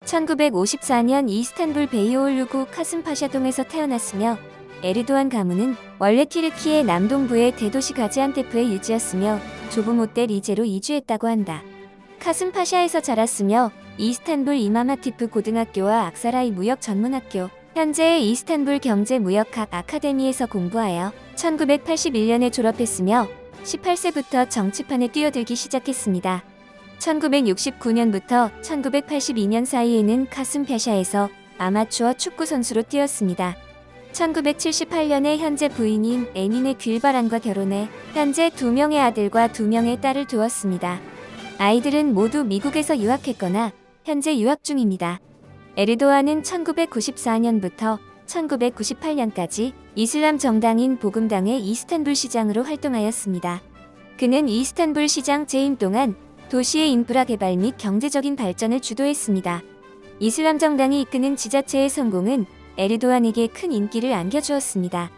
1954년 이스탄불 베이오ğlu 카슴파샤동에서 태어났으며 에르도안 가문은 원래 튀르키예 남동부의 대도시 가지안테프의 유지였으며 조부모 때 리제로 이주했다고 한다. 카슴파샤에서 자랐으며 이스탄불 이맘하티프 고등학교와 악사라이 무역전문학교, 현재의 이스탄불 경제무역학 아카데미에서 공부하여 1981년에 졸업했으며 18세부터 정치판에 뛰어들기 시작했습니다. 1969년부터 1982년 사이에는 카슴파샤에서 아마추어 축구 선수로 뛰었습니다. 1978년에 현재 부인인 에미네 귤바란과 결혼해 현재 2명의 아들과 2명의 딸을 두었습니다. 아이들은 모두 미국에서 유학했거나 현재 유학 중입니다. 에르도안은 1994년부터 1998년까지 이슬람 정당인 복음당의 이스탄불 시장으로 활동하였습니다. 그는 이스탄불 시장 재임 동안 도시의 인프라 개발 및 경제적인 발전을 주도했습니다. 이슬람 정당이 이끄는 지자체의 성공은 에르도안에게 큰 인기를 안겨주었습니다.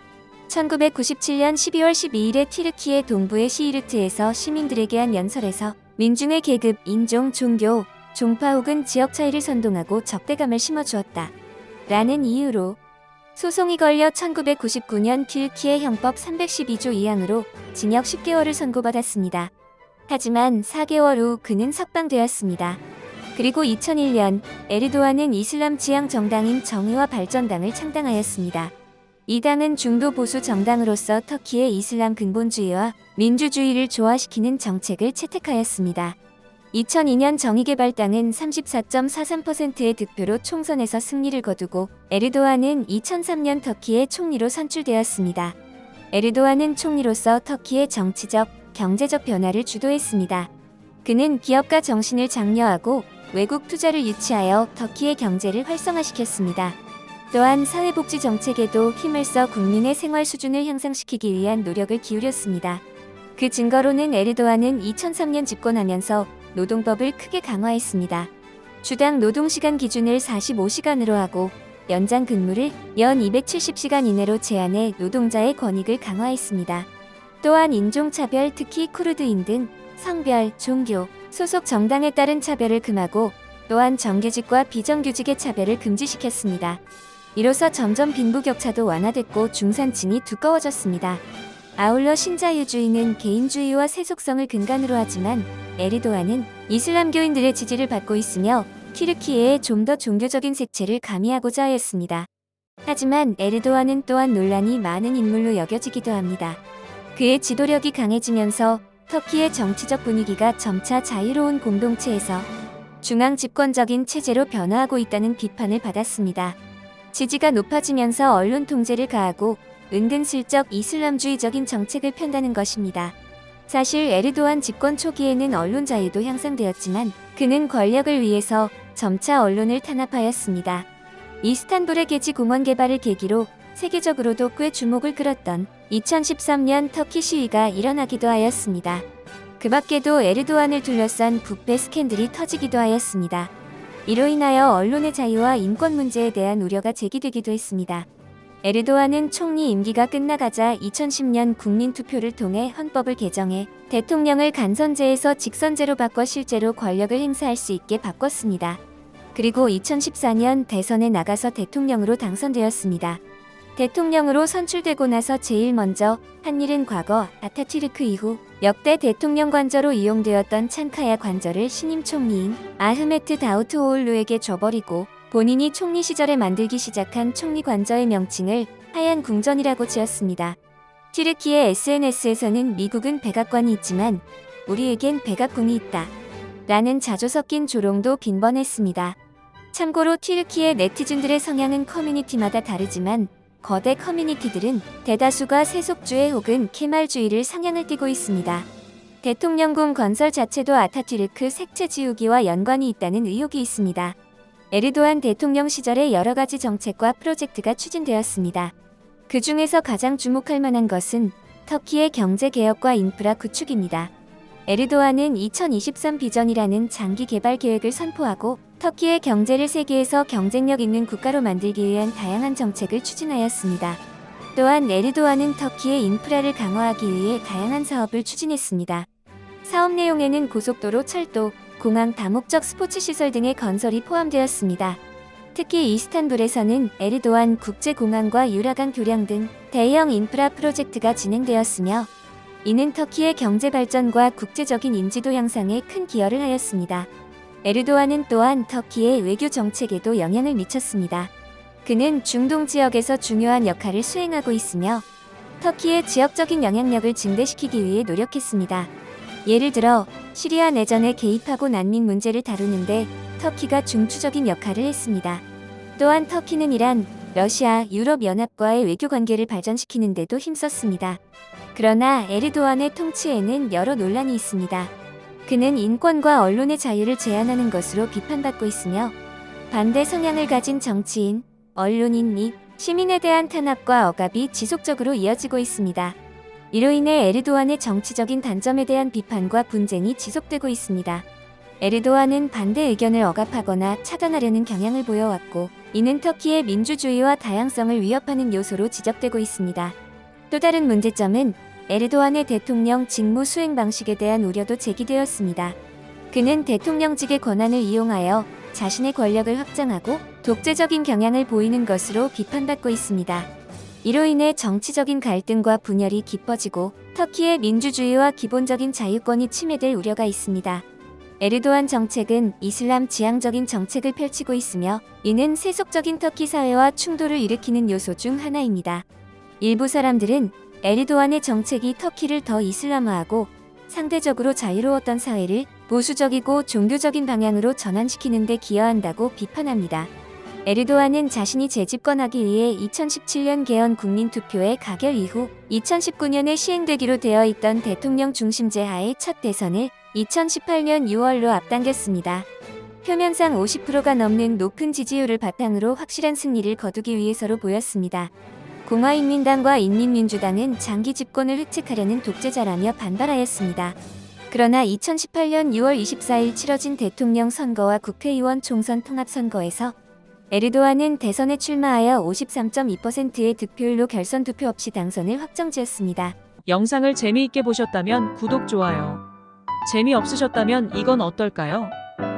1997년 12월 12일에 튀르키예 동부의 시이르트에서 시민들에게 한 연설에서 민중의 계급, 인종, 종교, 종파 혹은 지역 차이를 선동하고 적대감을 심어주었다. 라는 이유로 소송이 걸려 1999년 튀르키예 형법 312조 2항으로 징역 10개월을 선고받았습니다. 하지만 4개월 후 그는 석방되었습니다. 그리고 2001년 에르도안은 이슬람 지향 정당인 정의와 발전당을 창당하였습니다. 이 당은 중도 보수 정당으로서 터키의 이슬람 근본주의와 민주주의를 조화시키는 정책을 채택하였습니다. 2002년 정의개발당은 34.43%의 득표로 총선에서 승리를 거두고 에르도안은 2003년 터키의 총리로 선출되었습니다. 에르도안은 총리로서 터키의 정치적, 경제적 변화를 주도했습니다. 그는 기업가 정신을 장려하고 외국 투자를 유치하여 터키의 경제를 활성화시켰습니다. 또한 사회복지 정책에도 힘을 써 국민의 생활 수준을 향상시키기 위한 노력을 기울였습니다. 그 증거로는 에르도안은 2003년 집권하면서 노동법을 크게 강화했습니다. 주당 노동시간 기준을 45시간으로 하고 연장 근무를 연 270시간 이내로 제한해 노동자의 권익을 강화했습니다. 또한 인종차별, 특히 쿠르드인 등 성별, 종교, 소속 정당에 따른 차별을 금하고 또한 정규직과 비정규직의 차별을 금지시켰습니다. 이로써 점점 빈부격차도 완화됐고 중산층이 두꺼워졌습니다. 아울러 신자유주의는 개인주의와 세속성을 근간으로 하지만 에르도안은 이슬람교인들의 지지를 받고 있으며 튀르키예에 좀 더 종교적인 색채를 가미하고자 하였습니다. 하지만 에르도안은 또한 논란이 많은 인물로 여겨지기도 합니다. 그의 지도력이 강해지면서 터키의 정치적 분위기가 점차 자유로운 공동체에서 중앙 집권적인 체제로 변화하고 있다는 비판을 받았습니다. 지지가 높아지면서 언론 통제를 가하고 은근슬쩍 이슬람주의적인 정책을 편다는 것입니다. 사실 에르도안 집권 초기에는 언론 자유도 향상되었지만 그는 권력을 위해서 점차 언론을 탄압하였습니다. 이스탄불의 개지 공원 개발을 계기로 세계적으로도 꽤 주목을 끌었던 2013년 터키 시위가 일어나기도 하였습니다. 그 밖에도 에르도안을 둘러싼 부패 스캔들이 터지기도 하였습니다. 이로 인하여 언론의 자유와 인권 문제에 대한 우려가 제기되기도 했습니다. 에르도안은 총리 임기가 끝나가자 2010년 국민투표를 통해 헌법을 개정해 대통령을 간선제에서 직선제로 바꿔 실제로 권력을 행사할 수 있게 바꿨습니다. 그리고 2014년 대선에 나가서 대통령으로 당선되었습니다. 대통령으로 선출되고 나서 제일 먼저 한 일은 과거 아타튀르크 이후 역대 대통령 관저로 이용되었던 찬카야 관저를 신임 총리인 아흐메트 다우트오글루에게 줘버리고 본인이 총리 시절에 만들기 시작한 총리 관저의 명칭을 하얀 궁전이라고 지었습니다. 튀르키예 SNS에서는 미국은 백악관이 있지만 우리에겐 백악궁이 있다 라는 자조 섞인 조롱도 빈번했습니다. 참고로 튀르키예 네티즌들의 성향은 커뮤니티마다 다르지만 거대 커뮤니티들은 대다수가 세속주의 혹은 케말주의를 성향을 띠고 있습니다. 대통령궁 건설 자체도 아타튀르크 색채 지우기와 연관이 있다는 의혹이 있습니다. 에르도안 대통령 시절에 여러 가지 정책과 프로젝트가 추진되었습니다. 그 중에서 가장 주목할 만한 것은 터키의 경제개혁과 인프라 구축입니다. 에르도안은 2023 비전이라는 장기 개발 계획을 선포하고 터키의 경제를 세계에서 경쟁력 있는 국가로 만들기 위한 다양한 정책을 추진하였습니다. 또한 에르도안은 터키의 인프라를 강화하기 위해 다양한 사업을 추진했습니다. 사업 내용에는 고속도로, 철도, 공항 다목적 스포츠 시설 등의 건설이 포함되었습니다. 특히 이스탄불에서는 에르도안 국제공항과 유라강 교량 등 대형 인프라 프로젝트가 진행되었으며 이는 터키의 경제 발전과 국제적인 인지도 향상에 큰 기여를 하였습니다. 에르도안은 또한 터키의 외교 정책에도 영향을 미쳤습니다. 그는 중동 지역에서 중요한 역할을 수행하고 있으며 터키의 지역적인 영향력을 증대시키기 위해 노력했습니다. 예를 들어 시리아 내전에 개입하고 난민 문제를 다루는데 터키가 중추적인 역할을 했습니다. 또한 터키는 이란, 러시아, 유럽연합과의 외교 관계를 발전시키는 데도 힘썼습니다. 그러나 에르도안의 통치에는 여러 논란이 있습니다. 그는 인권과 언론의 자유를 제한하는 것으로 비판받고 있으며 반대 성향을 가진 정치인, 언론인 및 시민에 대한 탄압과 억압이 지속적으로 이어지고 있습니다. 이로 인해 에르도안의 정치적인 단점에 대한 비판과 분쟁이 지속되고 있습니다. 에르도안은 반대 의견을 억압하거나 차단하려는 경향을 보여왔고 이는 터키의 민주주의와 다양성을 위협하는 요소로 지적되고 있습니다. 또 다른 문제점은 에르도안의 대통령 직무 수행 방식에 대한 우려도 제기되었습니다. 그는 대통령직의 권한을 이용하여 자신의 권력을 확장하고 독재적인 경향을 보이는 것으로 비판받고 있습니다. 이로 인해 정치적인 갈등과 분열이 깊어지고 터키의 민주주의와 기본적인 자유권이 침해될 우려가 있습니다. 에르도안 정책은 이슬람 지향적인 정책을 펼치고 있으며 이는 세속적인 터키 사회와 충돌을 일으키는 요소 중 하나입니다. 일부 사람들은 에르도안의 정책이 터키를 더 이슬람화하고 상대적으로 자유로웠던 사회를 보수적이고 종교적인 방향으로 전환시키는 데 기여한다고 비판합니다. 에르도안은 자신이 재집권하기 위해 2017년 개헌 국민투표의 가결 이후 2019년에 시행되기로 되어 있던 대통령 중심제 하의 첫 대선을 2018년 6월로 앞당겼습니다. 표면상 50%가 넘는 높은 지지율을 바탕으로 확실한 승리를 거두기 위해서로 보였습니다. 공화인민당과 인민민주당은 장기 집권을 획책하려는 독재자라며 반발하였습니다. 그러나 2018년 6월 24일 치러진 대통령 선거와 국회의원 총선 통합선거에서 에르도안은 대선에 출마하여 53.2%의 득표율로 결선 투표 없이 당선을 확정지었습니다. 영상을 재미있게 보셨다면 구독, 좋아요. 재미없으셨다면 이건 어떨까요?